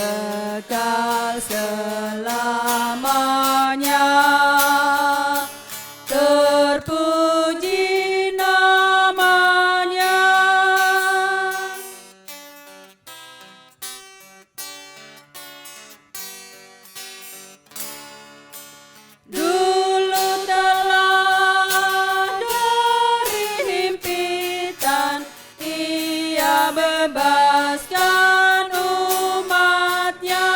kekal selamanya. Terpuji namanya. Dulu telah dari himpitan Ia bebaskan umatnya.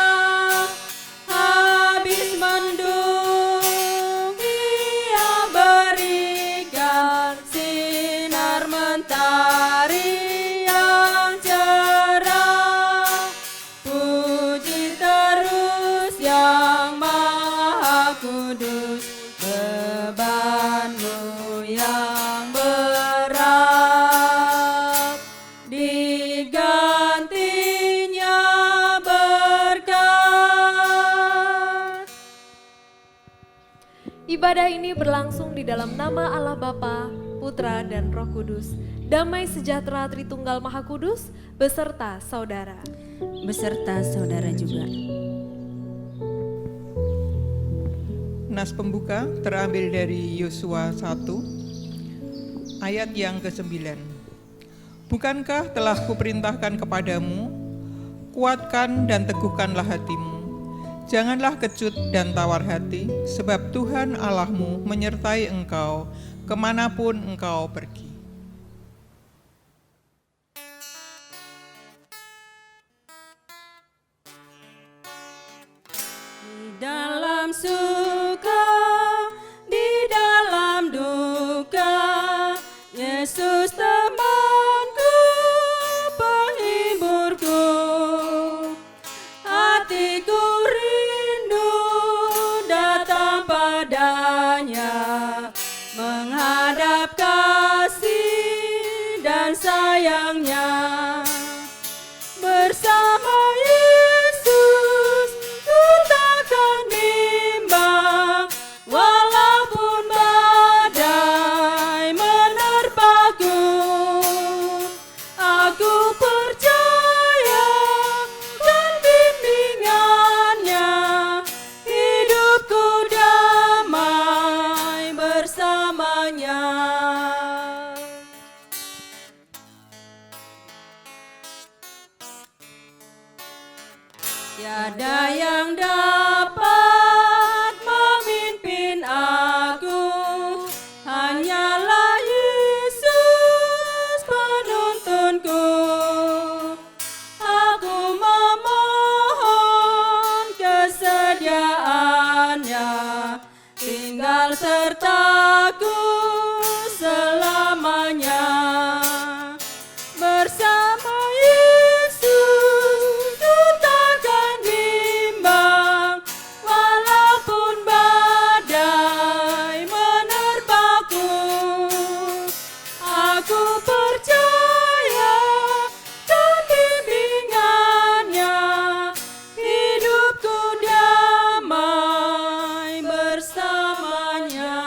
Habis mendung Ia berikan sinar mentari yang cerah. Puji terus Yang Maha Kudus, bebanmu yang berat digantinya berkat. Ibadah ini berlangsung di dalam nama Allah Bapa, Putra, dan Roh Kudus. Damai sejahtera Tritunggal Maha Kudus beserta saudara. Beserta saudara juga. Nas pembuka terambil dari Yosua 1 ayat yang ke-9. Bukankah telah kuperintahkan kepadamu, kuatkan dan teguhkanlah hatimu. Janganlah kecut dan tawar hati, sebab Tuhan Allahmu menyertai engkau kemanapun engkau pergi. Di dalam suka, di dalam duka, Yesus temanku, penghiburku. Hatiku rindu datang padanya, menghadap kasih dan sayangnya. Bersama Yesus ku takkan bimbang, walaupun badai menerpaku. Aku percaya dan bimbingannya, hidupku damai bersamanya. Tiada yang dapat memimpin aku, hanyalah Yesus penuntunku. Aku memohon kesediaannya, tinggal sertaku selamanya. Bersama Yesus ku takkan bimbang, walaupun badai menerpaku. Aku percaya dan bimbingannya, hidupku damai bersamanya.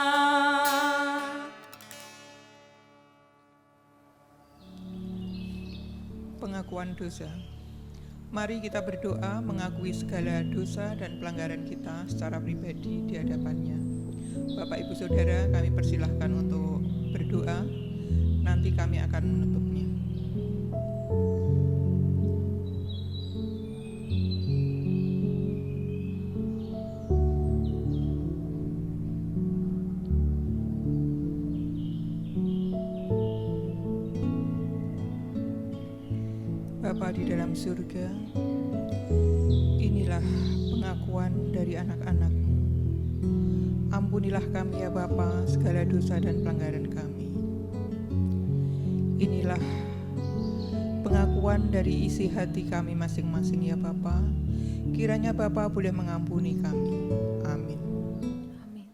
Pengakuan dosa. Mari kita berdoa mengakui segala dosa dan pelanggaran kita secara pribadi di hadapannya. Bapak Ibu Saudara, kami persilahkan untuk berdoa, nanti kami akan menutupnya. Bapa di dalam surga, inilah pengakuan dari anak-anak-Mu. Ampunilah kami ya Bapa segala dosa dan pelanggaran kami. Inilah pengakuan dari isi hati kami masing-masing ya Bapa. Kiranya Bapa boleh mengampuni kami. Amin. Amin.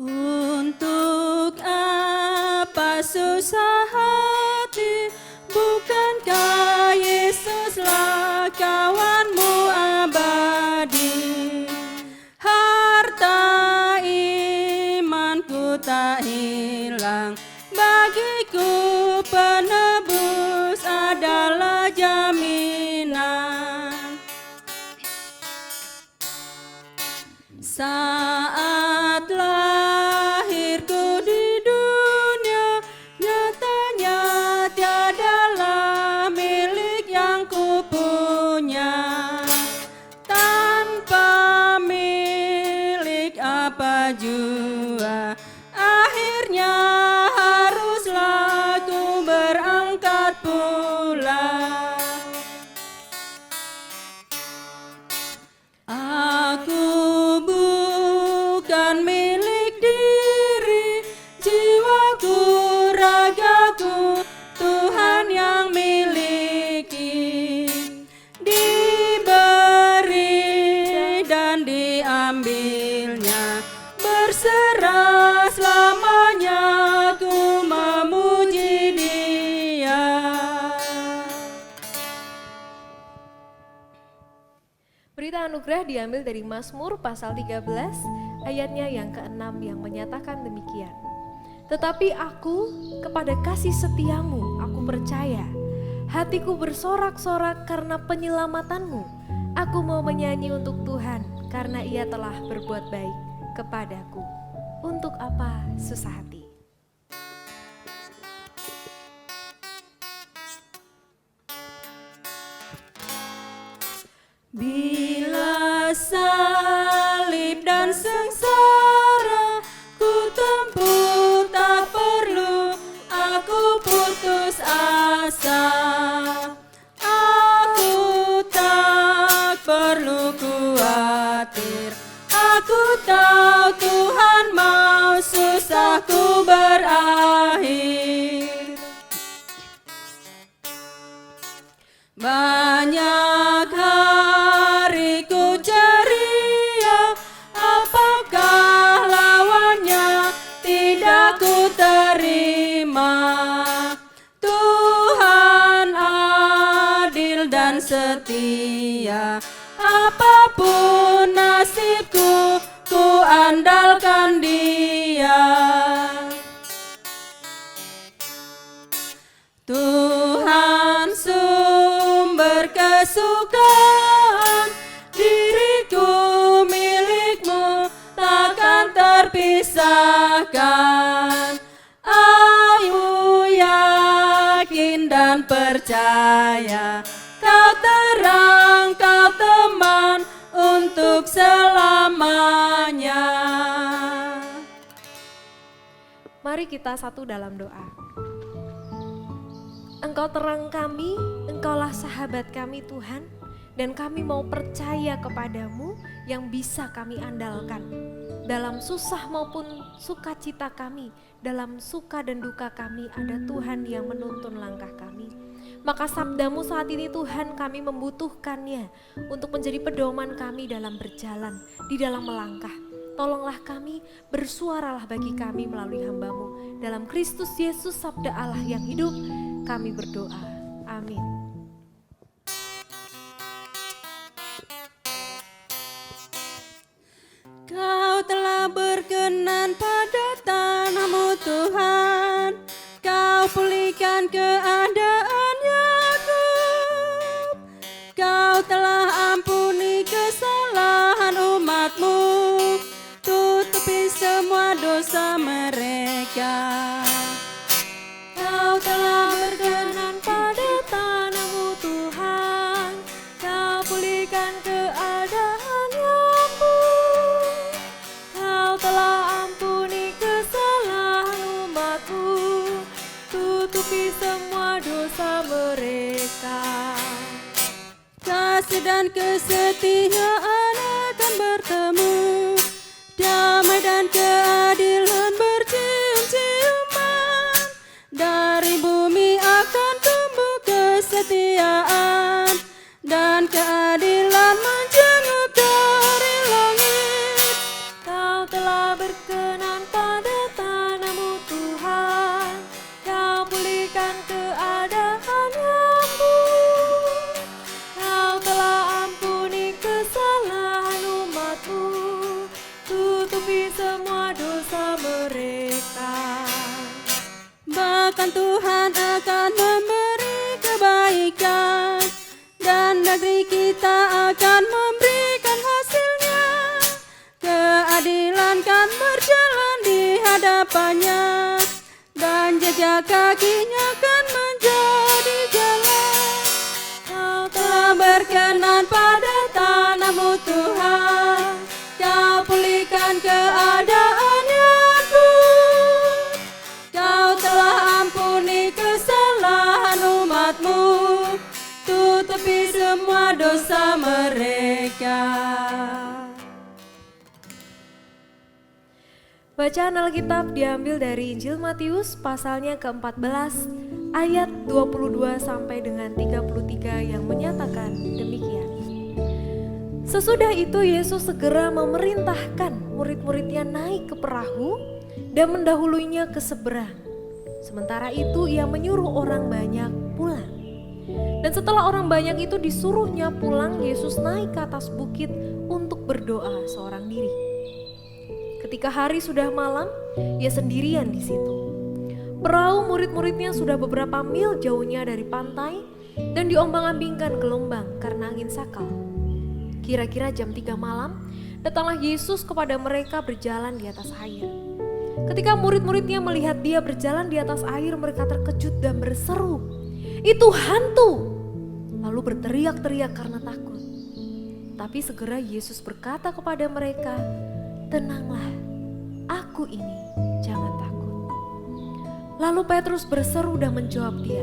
Untuk apa susah hati, bukankah Yesuslah kawanmu abadi. Harta imanku tak hilang, bagiku Saat lahirku di dunia, nyatanya tiadalah milik yang kupunya. Tanpa milik apa jua, akhirnya haruslah ku berangkat pulang. Aku bukan milik diri, jiwaku, ragaku, Tuhan yang miliki. Diberi dan diambilnya, berserah selamanya ku memuji Dia. Berita anugerah diambil dari Mazmur pasal 13 ayatnya yang ke-6 yang menyatakan demikian. Tetapi aku kepada kasih setiamu aku percaya. Hatiku bersorak-sorak karena penyelamatanmu. Aku mau menyanyi untuk Tuhan karena Ia telah berbuat baik kepadaku. Untuk apa susah hati? Bila salib dan sengsara ku tempuh, tak perlu aku putus asa. Aku tak perlu khawatir, aku tahu Tuhan mau susahku berakhir. Banyak hariku ceria, apakah lawannya tidak ku terima. Tuhan adil dan setia, apapun nasibku, ku andalkan Dia. Tuhan sumber kesukaan, diriku milik-Mu takkan terpisahkan. Aku yakin dan percaya, Kau terang, Kau teman untuk selamanya. Mari kita satu dalam doa. Engkau terang kami, Engkaulah sahabat kami Tuhan, dan kami mau percaya kepadamu yang bisa kami andalkan. Dalam susah maupun sukacita kami, dalam suka dan duka kami ada Tuhan yang menuntun langkah kami. Maka sabdamu saat ini Tuhan kami membutuhkannya untuk menjadi pedoman kami dalam berjalan, di dalam melangkah. Tolonglah kami, bersuaralah bagi kami melalui hamba-Mu. Dalam Kristus Yesus sabda Allah yang hidup, kami berdoa. Amin. Kau telah berkenan pada tanah-Mu Tuhan, Kau pulihkan keadaan Yakub. Kau telah ampuni kesalahan umat-Mu, tutupi semua dosa mereka. Kau telah berkenan pada tanah-Mu Tuhan, Kau pulihkan keadaan Yakub. Kau telah ampuni kesalahan umat-Mu, tutupi semua dosa mereka. Kasih dan kesetiaan akan bertemu, damai dan keadilan bercium-ciuman. Dari bumi akan tumbuh kesetiaan, dan keadilan menjenguk dari langit. Kau telah berkenan pada tanah-Mu Tuhan, Kau pulihkan keadaan Yakub. Kau telah ampuni kesalahan umat-Mu, tutupi semua dosa mereka. Bahkan Tuhan akan memberi kebaikan, dan negeri kita akan memberikan hasilnya. depannya, dan jejak kakinya kan menjadi jalan. Kau telah berkenan pada tanahmu Tuhan, Kau pulihkan keadaannya pun. Kau telah ampuni kesalahan umat-Mu, tutupi semua dosa mereka. Bacaan Alkitab diambil dari Injil Matius pasalnya ke-14 ayat 22 sampai dengan 33 yang menyatakan demikian. Sesudah itu Yesus segera memerintahkan murid-muridnya naik ke perahu dan mendahuluinya ke seberang. Sementara itu ia menyuruh orang banyak pulang. Dan setelah orang banyak itu disuruhnya pulang, Yesus naik ke atas bukit untuk berdoa seorang diri. Ketika hari sudah malam, ia sendirian di situ. Perahu murid-muridnya sudah beberapa mil jauhnya dari pantai dan diombang-ambingkan gelombang karena angin sakal. Kira-kira jam 3 malam, datanglah Yesus kepada mereka berjalan di atas air. Ketika murid-muridnya melihat dia berjalan di atas air, mereka terkejut dan berseru, "Itu hantu!" Lalu berteriak-teriak karena takut. Tapi segera Yesus berkata kepada mereka, "Tenanglah, aku ini, jangan takut." Lalu Petrus berseru dan menjawab dia,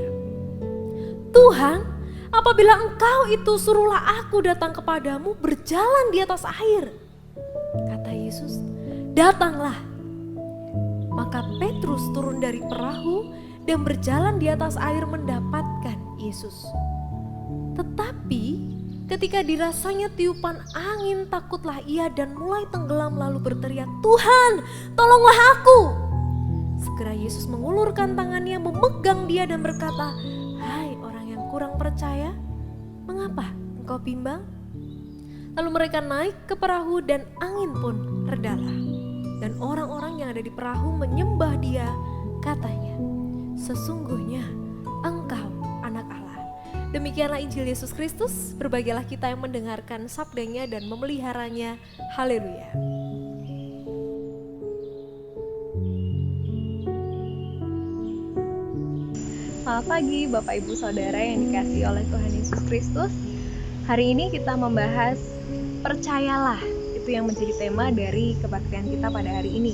"Tuhan, apabila Engkau itu, suruhlah aku datang kepadamu berjalan di atas air." Kata Yesus, "Datanglah." Maka Petrus turun dari perahu dan berjalan di atas air mendapatkan Yesus. Tetapi ketika dirasanya tiupan angin, takutlah ia dan mulai tenggelam lalu berteriak, "Tuhan, tolonglah aku!" Segera Yesus mengulurkan tangannya, memegang dia dan berkata, "Hai orang yang kurang percaya, mengapa engkau bimbang?" Lalu mereka naik ke perahu dan angin pun redalah. Dan orang-orang yang ada di perahu menyembah dia, katanya, "Sesungguhnya Engkau Anak Allah." Demikianlah Injil Yesus Kristus. Berbahagialah kita yang mendengarkan sabdanya dan memeliharanya. Haleluya. Selamat pagi Bapak Ibu Saudara yang dikasihi oleh Tuhan Yesus Kristus. Hari ini kita membahas percayalah, itu yang menjadi tema dari kebaktian kita pada hari ini.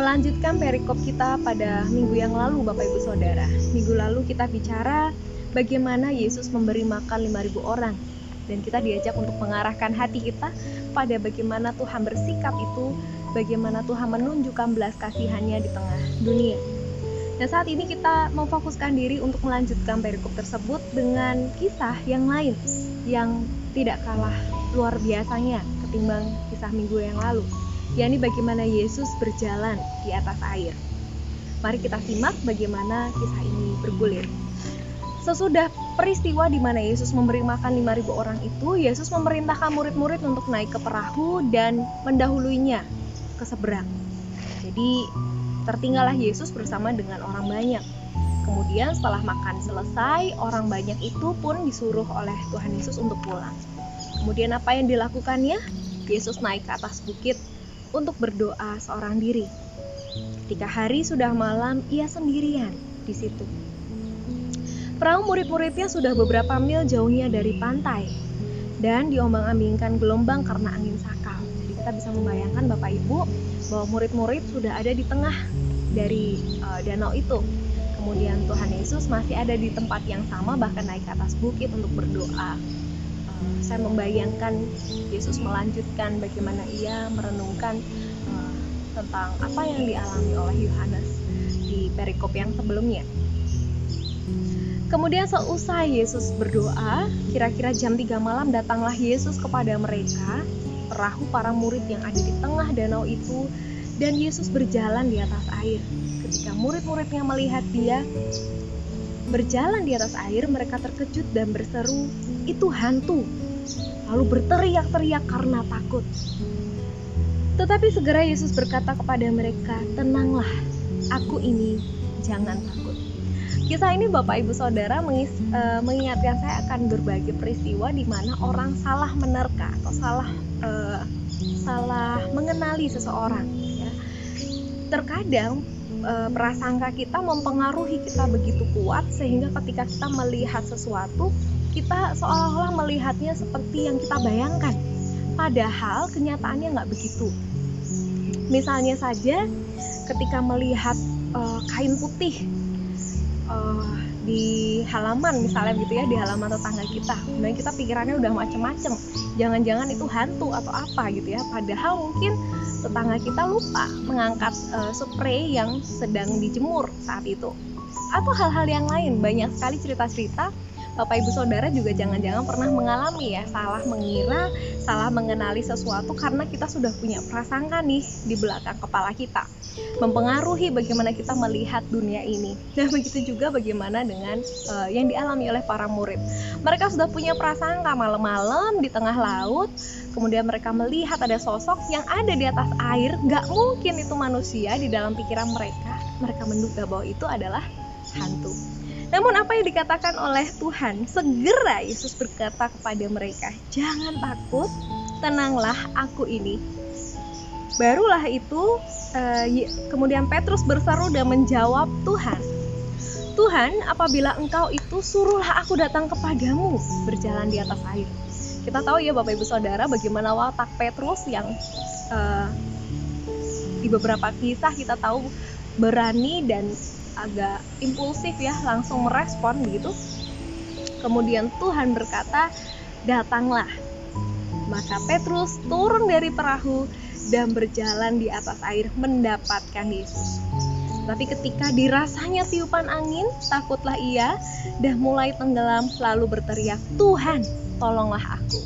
Melanjutkan perikop kita pada minggu yang lalu Bapak Ibu Saudara. Minggu lalu kita bicara bagaimana Yesus memberi makan 5.000 orang. Dan kita diajak untuk mengarahkan hati kita pada bagaimana Tuhan bersikap itu, bagaimana Tuhan menunjukkan belas kasihannya di tengah dunia. Dan saat ini kita memfokuskan diri untuk melanjutkan perikop tersebut dengan kisah yang lain yang tidak kalah luar biasanya ketimbang kisah minggu yang lalu, yakni bagaimana Yesus berjalan di atas air. Mari kita simak bagaimana kisah ini bergulir. Sesudah peristiwa di mana Yesus memberi makan 5.000 orang itu, Yesus memerintahkan murid-murid untuk naik ke perahu dan mendahuluinya ke seberang. Jadi tertinggallah Yesus bersama dengan orang banyak. Kemudian setelah makan selesai, orang banyak itu pun disuruh oleh Tuhan Yesus untuk pulang. Kemudian apa yang dilakukannya? Yesus naik ke atas bukit untuk berdoa seorang diri. Ketika hari sudah malam, ia sendirian di situ. Perahu murid-muridnya sudah beberapa mil jauhnya dari pantai dan diombang-ambingkan gelombang karena angin sakal. Jadi kita bisa membayangkan Bapak Ibu bahwa murid-murid sudah ada di tengah dari danau itu. Kemudian Tuhan Yesus masih ada di tempat yang sama, bahkan naik ke atas bukit untuk berdoa. Saya membayangkan Yesus melanjutkan bagaimana ia merenungkan tentang apa yang dialami oleh Yohanes di perikop yang sebelumnya. Kemudian seusai Yesus berdoa, kira-kira jam 3 malam datanglah Yesus kepada mereka, perahu para murid yang ada di tengah danau itu, dan Yesus berjalan di atas air. Ketika murid-muridnya melihat dia berjalan di atas air, mereka terkejut dan berseru, "Itu hantu!" Lalu berteriak-teriak karena takut. Tetapi segera Yesus berkata kepada mereka, "Tenanglah, aku ini, jangan takut." Kisah ini Bapak Ibu Saudara mengingatkan saya akan berbagai peristiwa di mana orang salah menerka atau salah mengenali seseorang. Ya. terkadang prasangka kita mempengaruhi kita begitu kuat sehingga ketika kita melihat sesuatu, kita seolah-olah melihatnya seperti yang kita bayangkan, padahal kenyataannya nggak begitu. Misalnya saja ketika melihat kain putih di halaman misalnya gitu ya, di halaman tetangga kita, kemudian kita pikirannya udah macem-macem, jangan-jangan itu hantu atau apa gitu ya, padahal mungkin tetangga kita lupa mengangkat spray yang sedang dijemur saat itu, atau hal-hal yang lain. Banyak sekali cerita-cerita Bapak Ibu Saudara juga jangan-jangan pernah mengalami ya, salah mengira, salah mengenali sesuatu karena kita sudah punya prasangka nih di belakang kepala kita, mempengaruhi bagaimana kita melihat dunia ini. Dan begitu juga bagaimana dengan yang dialami oleh para murid. Mereka sudah punya prasangka malam-malam di tengah laut, kemudian mereka melihat ada sosok yang ada di atas air, gak mungkin itu manusia. Di dalam pikiran mereka menduga bahwa itu adalah hantu. Namun apa yang dikatakan oleh Tuhan? Segera Yesus berkata kepada mereka, jangan takut, tenanglah, aku ini. Barulah itu kemudian Petrus berseru dan menjawab, Tuhan, apabila engkau itu, suruhlah aku datang kepadamu berjalan di atas air. Kita tahu ya Bapak Ibu Saudara bagaimana watak Petrus yang di beberapa kisah kita tahu berani dan agak impulsif ya, langsung merespon begitu. Kemudian Tuhan berkata, datanglah. Maka Petrus turun dari perahu dan berjalan di atas air mendapatkan Yesus. Tapi ketika dirasanya tiupan angin, takutlah ia dan mulai tenggelam, lalu berteriak, Tuhan, tolonglah aku.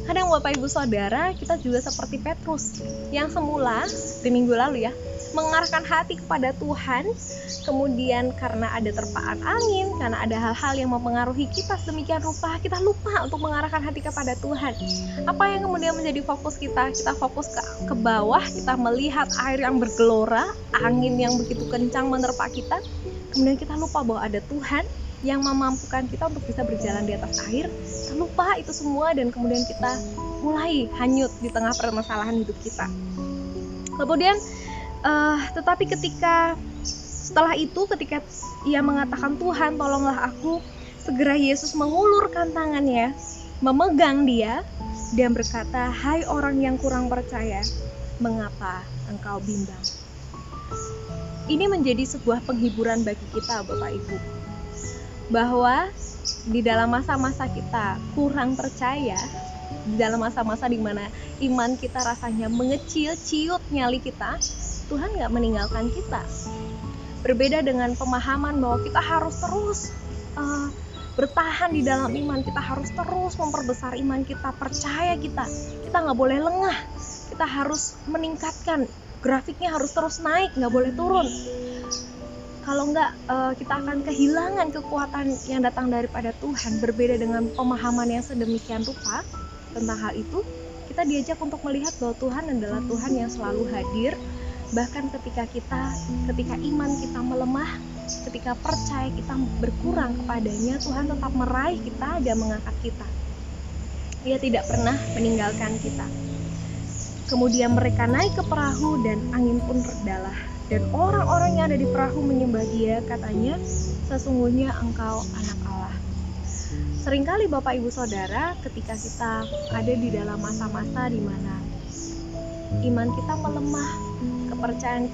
Kadang Bapak Ibu Saudara, kita juga seperti Petrus yang semula di minggu lalu ya, mengarahkan hati kepada Tuhan, kemudian karena ada terpaan angin, karena ada hal-hal yang mempengaruhi kita sedemikian rupa, kita lupa untuk mengarahkan hati kepada Tuhan. Apa yang kemudian menjadi fokus kita? Kita fokus ke bawah, kita melihat air yang bergelora, angin yang begitu kencang menerpa kita, kemudian kita lupa bahwa ada Tuhan yang memampukan kita untuk bisa berjalan di atas air. Kita lupa itu semua dan kemudian kita mulai hanyut di tengah permasalahan hidup kita. Kemudian tetapi setelah itu ketika ia mengatakan Tuhan tolonglah aku, segera Yesus mengulurkan tangannya, memegang dia dan berkata, hai orang yang kurang percaya, mengapa engkau bimbang? Ini menjadi sebuah penghiburan bagi kita Bapak Ibu, bahwa di dalam masa-masa kita kurang percaya, di dalam masa-masa di mana iman kita rasanya mengecil, ciut nyali kita, Tuhan gak meninggalkan kita. Berbeda dengan pemahaman bahwa kita harus terus bertahan di dalam iman, kita harus terus memperbesar iman kita, percaya kita gak boleh lengah, kita harus meningkatkan, grafiknya harus terus naik, gak boleh turun. Kalau enggak, kita akan kehilangan kekuatan yang datang daripada Tuhan. Berbeda dengan pemahaman yang sedemikian rupa tentang hal itu, kita diajak untuk melihat bahwa Tuhan adalah Tuhan yang selalu hadir. Bahkan ketika iman kita melemah, ketika percaya kita berkurang kepadanya, Tuhan tetap meraih kita dan mengangkat kita. Dia tidak pernah meninggalkan kita. Kemudian mereka naik ke perahu dan angin pun redalah. Dan orang-orang yang ada di perahu menyembah dia, katanya, sesungguhnya engkau anak Allah. Seringkali Bapak Ibu Saudara, ketika kita ada di dalam masa-masa di mana iman kita melemah, kepercayaan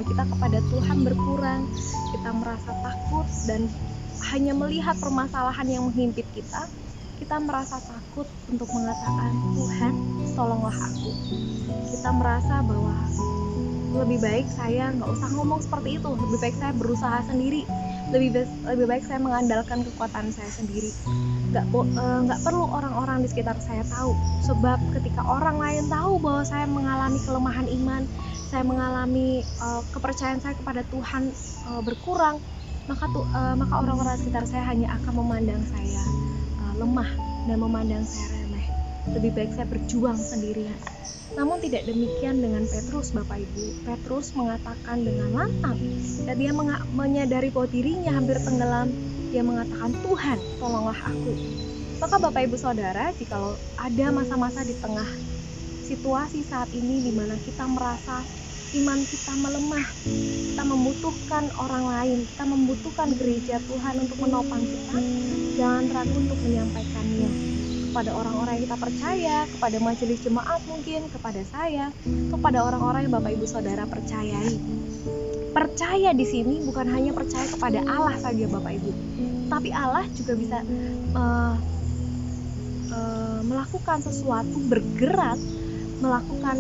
kita kepada Tuhan berkurang, kita merasa takut dan hanya melihat permasalahan yang menghimpit kita merasa takut untuk mengatakan, Tuhan, tolonglah aku. Kita merasa bahwa lebih baik saya nggak usah ngomong seperti itu, lebih baik saya berusaha sendiri, lebih baik saya mengandalkan kekuatan saya sendiri. Nggak perlu orang-orang di sekitar saya tahu, sebab ketika orang lain tahu bahwa saya mengalami kelemahan iman, saya mengalami kepercayaan saya kepada Tuhan berkurang, maka orang-orang di sekitar saya hanya akan memandang saya lemah dan memandang saya remeh. Lebih baik saya berjuang sendirian. Namun tidak demikian dengan Petrus, Bapak Ibu. Petrus mengatakan dengan lantang, dan dia menyadari bahwa dirinya hampir tenggelam. Dia mengatakan, Tuhan, tolonglah aku. Maka Bapak Ibu Saudara, jikalau ada masa-masa di tengah situasi saat ini di mana kita merasa iman kita melemah, kita membutuhkan orang lain, kita membutuhkan gereja Tuhan untuk menopang kita, jangan ragu untuk menyampaikannya kepada orang-orang yang kita percaya, kepada majelis jemaat mungkin, kepada saya, kepada orang-orang yang Bapak Ibu Saudara percayai. Percaya di sini bukan hanya percaya kepada Allah saja Bapak Ibu, tapi Allah juga bisa melakukan sesuatu, bergerak, melakukan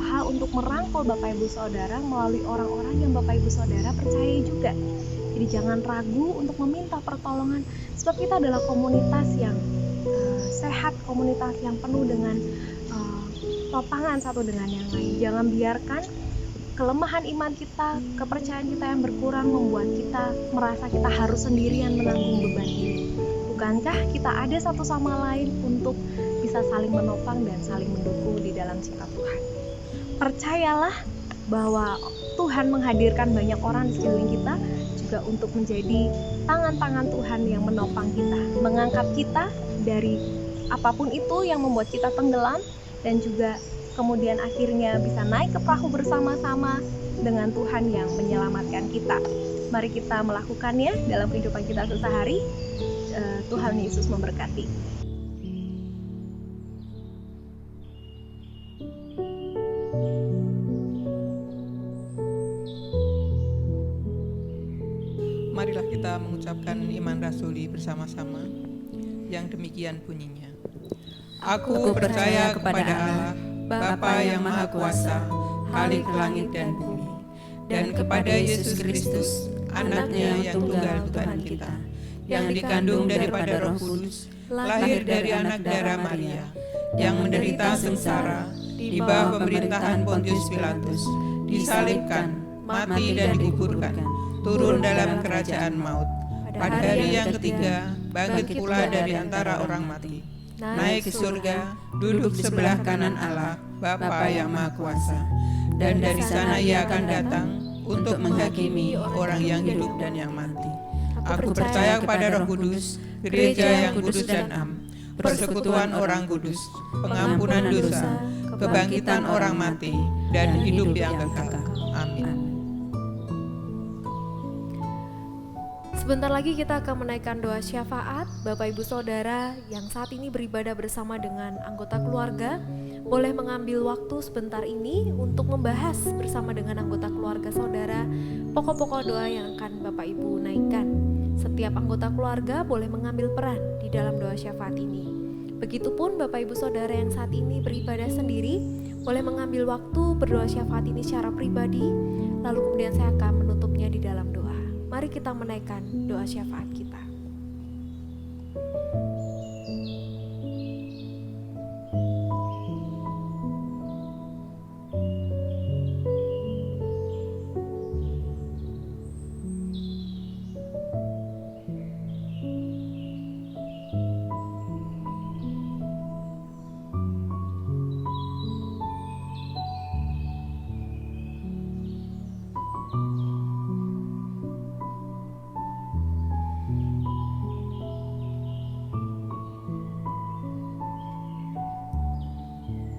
hal untuk merangkul Bapak Ibu Saudara melalui orang-orang yang Bapak Ibu Saudara percayai juga. Jadi jangan ragu untuk meminta pertolongan, sebab kita adalah komunitas yang sehat, komunitas yang penuh dengan topangan satu dengan yang lain. Jangan biarkan kelemahan iman kita, kepercayaan kita yang berkurang membuat kita merasa kita harus sendirian menanggung beban ini. Bukankah kita ada satu sama lain untuk bisa saling menopang dan saling mendukung di dalam sikap Tuhan? Percayalah bahwa Tuhan menghadirkan banyak orang di sekeliling kita juga untuk menjadi tangan-tangan Tuhan yang menopang kita, mengangkat kita dari apapun itu yang membuat kita tenggelam, dan juga kemudian akhirnya bisa naik ke perahu bersama-sama dengan Tuhan yang menyelamatkan kita. Mari kita melakukannya dalam kehidupan kita sehari-hari. Tuhan Yesus memberkati. Marilah kita mengucapkan iman rasuli bersama-sama yang demikian bunyinya. Aku percaya kepada Allah, Bapa yang Maha Kuasa, Khalik langit dan bumi, dan kepada Yesus Kristus, Anaknya yang tunggal Tuhan kita, yang dikandung daripada Roh Kudus, lahir dari anak darah Maria, yang menderita sengsara di bawah pemerintahan Pontius Pilatus, disalibkan, mati dan dikuburkan, turun dalam kerajaan maut. Pada hari yang ketiga, bangkit pula dari antara orang mati, naik ke surga, duduk sebelah kanan Allah, Bapa yang Maha Kuasa. Dan dari sana Ia akan datang untuk menghakimi orang yang hidup dan yang mati. Aku percaya kepada Roh Kudus, gereja yang kudus dan am, persekutuan orang kudus, pengampunan dosa, kebangkitan orang mati, dan hidup yang kekal. Amin. Sebentar lagi kita akan menaikkan doa syafaat. Bapak Ibu Saudara yang saat ini beribadah bersama dengan anggota keluarga, boleh mengambil waktu sebentar ini untuk membahas bersama dengan anggota keluarga saudara pokok-pokok doa yang akan Bapak Ibu naikkan. Setiap anggota keluarga boleh mengambil peran di dalam doa syafaat ini. Begitupun Bapak Ibu Saudara yang saat ini beribadah sendiri, boleh mengambil waktu berdoa syafaat ini secara pribadi, lalu kemudian saya akan menutupnya di dalam doa. Mari kita menaikkan doa syafaat kita.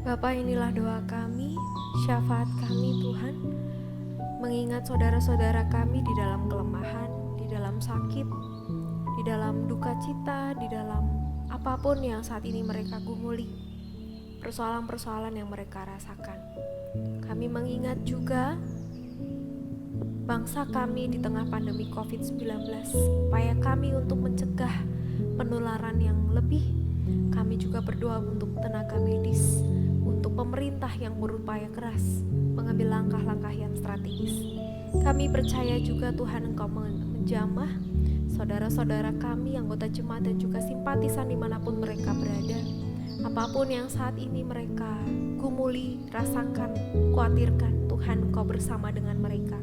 Bapa, inilah doa kami, syafaat kami Tuhan, mengingat saudara-saudara kami di dalam kelemahan, di dalam sakit, di dalam duka cita, di dalam apapun yang saat ini mereka gumuli, persoalan-persoalan yang mereka rasakan. Kami mengingat juga bangsa kami di tengah pandemi COVID-19, upaya kami untuk mencegah penularan yang lebih. Kami juga berdoa untuk tenaga medis, untuk pemerintah yang berupaya keras mengambil langkah-langkah yang strategis. Kami percaya juga Tuhan Engkau menjamah saudara-saudara kami, anggota jemaat dan juga simpatisan dimanapun mereka berada. Apapun yang saat ini mereka gumuli, rasakan, khawatirkan, Tuhan Engkau bersama dengan mereka.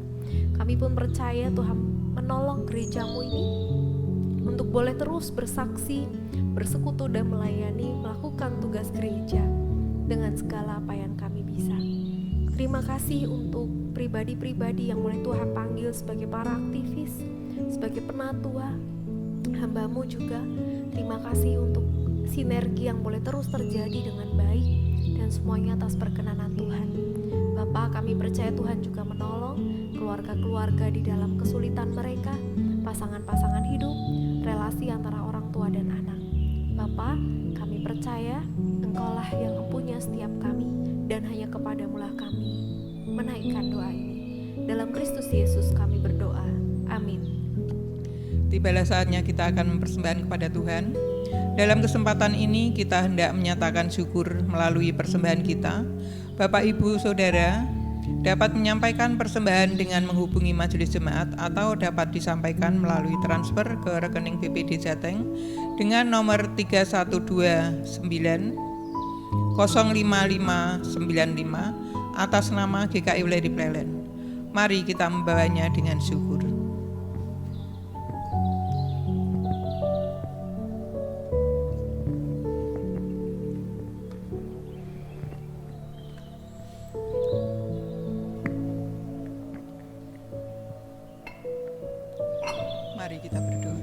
Kami pun percaya Tuhan menolong gerejamu ini untuk boleh terus bersaksi, bersekutu dan melayani, melakukan tugas gereja dengan segala apa yang kami bisa. Terima kasih untuk pribadi-pribadi yang mulai Tuhan panggil sebagai para aktivis, sebagai penatua, hamba-Mu juga. Terima kasih untuk sinergi yang boleh terus terjadi dengan baik dan semuanya atas perkenanan Tuhan. Bapa, kami percaya Tuhan juga menolong keluarga-keluarga di dalam kesulitan mereka, pasangan-pasangan hidup, relasi antara orang tua dan anak. Bapa, kami percaya Engkaulah yang mempunyai setiap kami, dan hanya kepadamu-lah kami menaikkan doa ini. Dalam Kristus Yesus kami berdoa. Amin. Tibalah saatnya kita akan mempersembahkan kepada Tuhan. Dalam kesempatan ini kita hendak menyatakan syukur melalui persembahan kita. Bapak, Ibu, Saudara dapat menyampaikan persembahan dengan menghubungi majelis jemaat atau dapat disampaikan melalui transfer ke rekening BPD Jateng dengan nomor 312905595 atas nama GKI Weleri Plelen. Mari kita membawanya dengan syukur. Mari kita berdoa.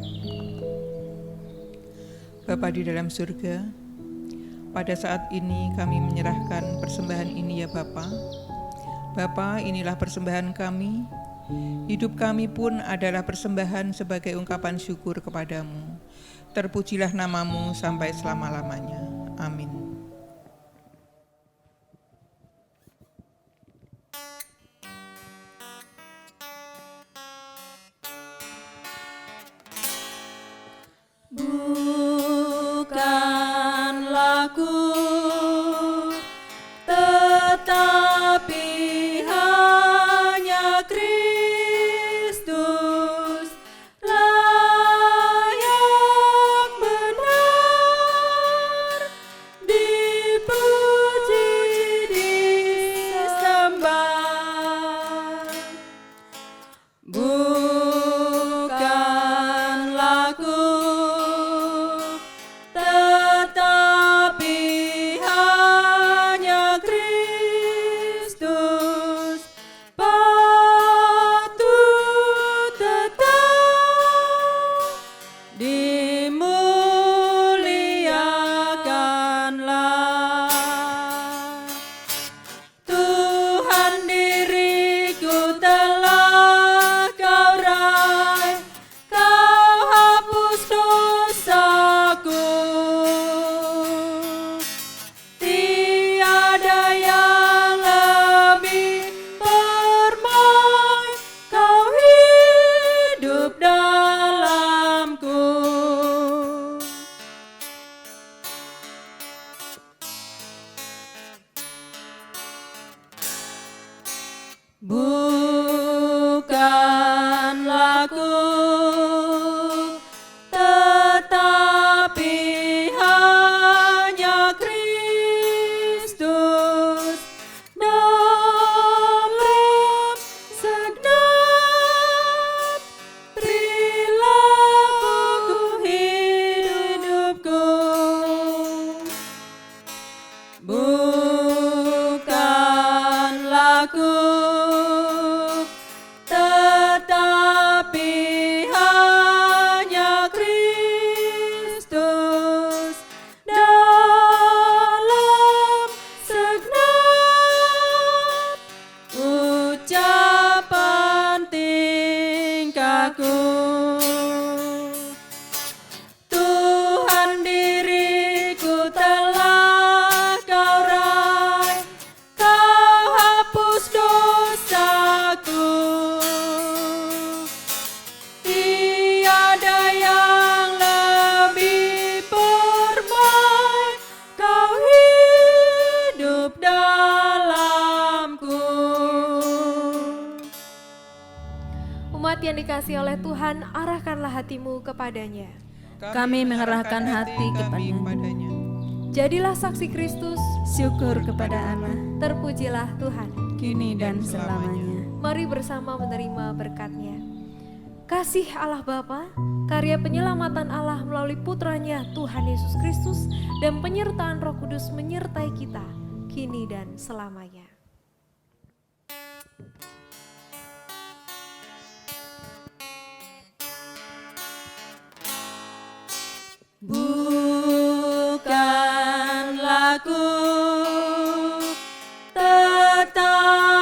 Bapa di dalam surga, pada saat ini kami menyerahkan persembahan ini ya Bapa. Bapa, inilah persembahan kami. Hidup kami pun adalah persembahan sebagai ungkapan syukur kepadamu. Terpujilah namamu sampai selama-lamanya. Amin. Bukanlah ku, tetapi hanya Kristus layak benar dipuji, disembah. Bukanlah ku, tetapi hanya Kristus patut tetap dimuliakanlah. Tuhan, diriku telah kau raih, kau hapus dosaku. Tiada yang lebih permai, kau hidup dalamku. Bukanlah ku, tetapi hanya Kristus dalam segenap perilaku hidupku. Bukanlah ku, tetapi hanya Kristus dalam segenap ucapan tingkahku. Tuhan, diriku telah kau raih, kau hapus dosaku. Tiada yang lebih permai, kau hidup dalamku. Umat yang dikasihi oleh Tuhan, arahkanlah hatimu kepadanya. Kami mengerahkan hati kepadanya. Jadilah saksi Kristus, syukur kepada Allah, terpujilah Tuhan. kini dan selamanya. Mari bersama menerima berkat-Nya. Kasih Allah Bapa, karya penyelamatan Allah melalui putranya Tuhan Yesus Kristus, dan penyertaan Roh Kudus menyertai kita, kini dan selamanya. Bukanlah ku, tetapi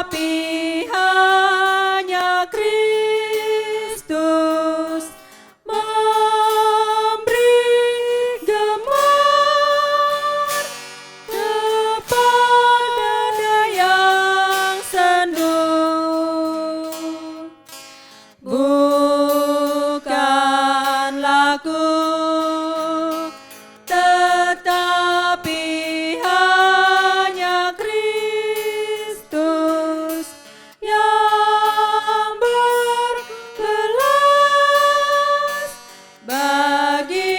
tetapi hanya Kristus yang berkelas bagi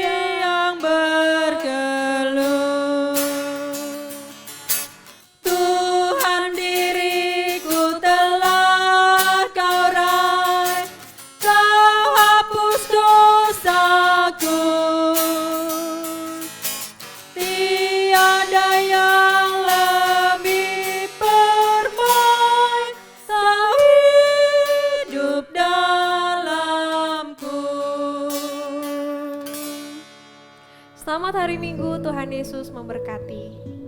yang berkeluh. Tuhan, diriku telah kau raih, kau hapus dosaku. Tiada yang lebih permai, kau hidup dalamku. Selamat hari Minggu, Tuhan Yesus memberkati.